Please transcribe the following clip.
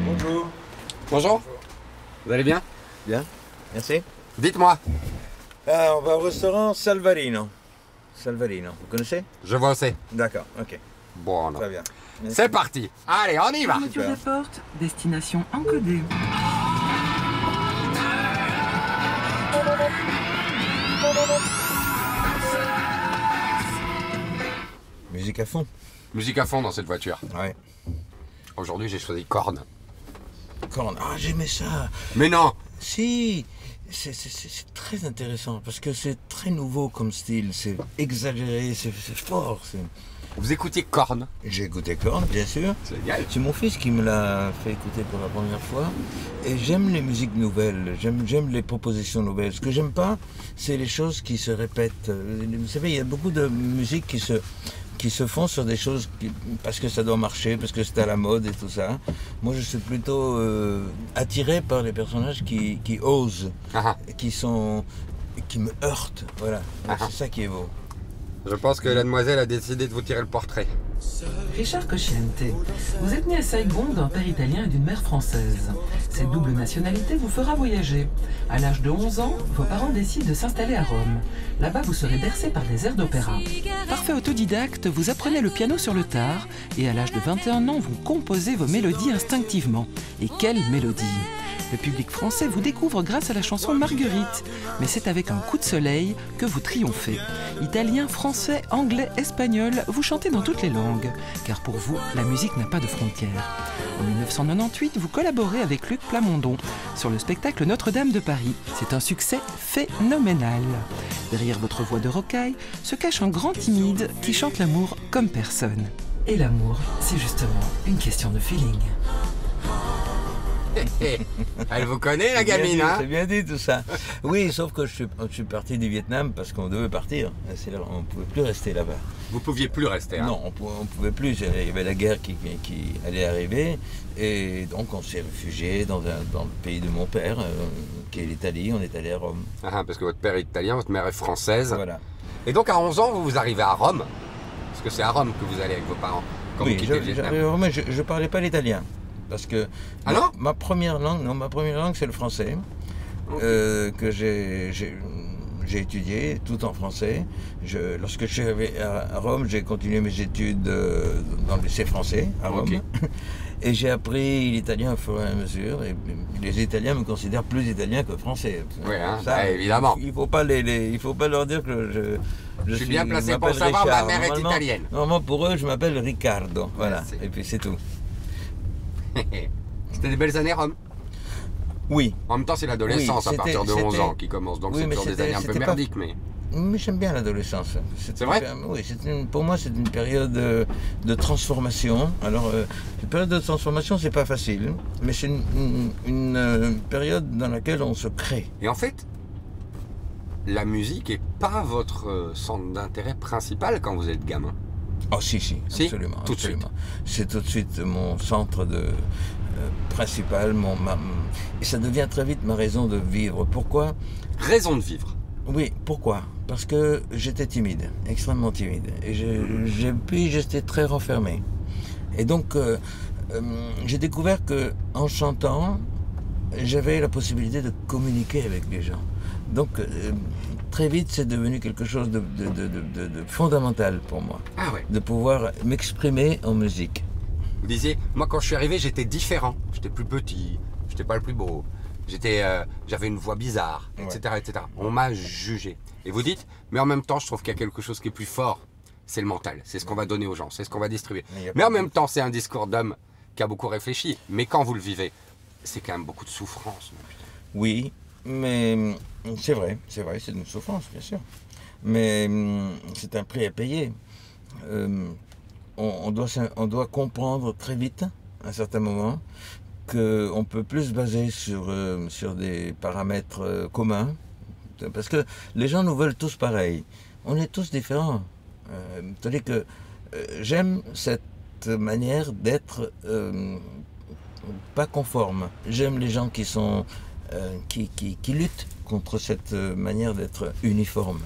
Bonjour. Bonjour. Vous allez bien? Bien, merci. Dites-moi. On va au restaurant Salvarino. Salvarino, vous connaissez? Je vois où c'est. D'accord, ok. Bon, non. Très bien. Merci. C'est parti. Allez, on y va. Fermeture des portes, destination encodée. Musique à fond. Musique à fond dans cette voiture. Ouais. Aujourd'hui, j'ai choisi Korn. Korn. Ah, j'aimais ça. Mais non. Si, c'est très intéressant parce que c'est très nouveau comme style. C'est exagéré, c'est fort. Vous écoutiez Korn? J'ai écouté Korn, bien sûr. C'est génial. C'est mon fils qui me l'a fait écouter pour la première fois. Et j'aime les musiques nouvelles, j'aime les propositions nouvelles. Ce que j'aime pas, c'est les choses qui se répètent. Vous savez, il y a beaucoup de musiques qui se font sur des choses parce que ça doit marcher, parce que c'est à la mode et tout ça. Moi, je suis plutôt attiré par les personnages qui osent, qui me heurtent. Voilà, c'est ça qui est beau. Je pense que la demoiselle a décidé de vous tirer le portrait. Richard Cosciante, vous êtes né à Saigon d'un père italien et d'une mère française. Cette double nationalité vous fera voyager. À l'âge de 11 ans, vos parents décident de s'installer à Rome. Là-bas, vous serez bercé par des airs d'opéra. Parfait autodidacte, vous apprenez le piano sur le tard et à l'âge de 21 ans, vous composez vos mélodies instinctivement. Et quelle mélodie! Le public français vous découvre grâce à la chanson Marguerite, mais c'est avec un coup de soleil que vous triomphez. Italien, français, anglais, espagnol, vous chantez dans toutes les langues, car pour vous, la musique n'a pas de frontières. En 1998, vous collaborez avec Luc Plamondon sur le spectacle Notre-Dame de Paris. C'est un succès phénoménal. Derrière votre voix de rocaille se cache un grand timide qui chante l'amour comme personne. Et l'amour, c'est justement une question de feeling. Elle vous connaît, la gamine, hein? C'est bien dit tout ça. Oui, sauf que je suis parti du Vietnam parce qu'on devait partir. On ne pouvait plus rester là-bas. Vous pouviez plus rester, hein? Non, on ne pouvait plus. Il y avait la guerre qui allait arriver. Et donc on s'est réfugié dans le pays de mon père, qui est l'Italie. On est allé à Rome. Parce que votre père est italien, votre mère est française. Voilà. Et donc à 11 ans, vous arrivez à Rome. Parce que c'est à Rome que vous allez avec vos parents. Quand Oui, vous quittez le Vietnam. mais je ne parlais pas l'italien. Parce que ma première langue, c'est le français, que j'ai étudié tout en français. Lorsque je suis arrivé à Rome, j'ai continué mes études dans le lycée français à Rome. Okay. Et j'ai appris l'italien au fur et à mesure. Et les Italiens me considèrent plus italien que français. Oui, hein, ça, évidemment. Il faut pas leur dire que je suis bien placé pour savoir, Richard. Ma mère est italienne. Normalement, pour eux, je m'appelle Riccardo. Voilà, merci. Et puis c'est tout. C'était des belles années, Rome? Oui. En même temps, c'est l'adolescence à partir de 11 ans qui commence, donc c'est toujours des années un peu merdiques. Mais j'aime bien l'adolescence. C'est vrai? Oui, pour moi, c'est une période de transformation. Alors, une période de transformation, c'est pas facile, mais c'est une période dans laquelle on se crée. Et en fait, la musique n'est pas votre centre d'intérêt principal quand vous êtes gamin? Oh si, absolument. Tout de suite. C'est tout de suite mon centre principal, et ça devient très vite ma raison de vivre. Pourquoi? Raison de vivre? Oui, pourquoi? Parce que j'étais timide, extrêmement timide, et puis j'étais très renfermé. Et donc, j'ai découvert qu'en chantant, j'avais la possibilité de communiquer avec les gens. Donc, très vite, c'est devenu quelque chose de fondamental pour moi. Ah ouais. De pouvoir m'exprimer en musique. Vous disiez, moi quand je suis arrivé, j'étais différent. J'étais plus petit, j'étais pas le plus beau. J'avais une voix bizarre, etc., etc. On m'a jugé. Et vous dites, mais en même temps, je trouve qu'il y a quelque chose qui est plus fort. C'est le mental, c'est ce qu'on va donner aux gens, c'est ce qu'on va distribuer. Mais en même temps, c'est un discours d'homme qui a beaucoup réfléchi. Mais quand vous le vivez, c'est quand même beaucoup de souffrance. Oui, mais c'est vrai, c'est une souffrance, bien sûr. Mais c'est un prix à payer. On doit comprendre très vite, à un certain moment, qu'on peut plus se baser sur des paramètres communs. Parce que les gens nous veulent tous pareils. On est tous différents. Tandis que j'aime cette manière d'être pas conforme. J'aime les gens qui luttent contre cette manière d'être uniforme.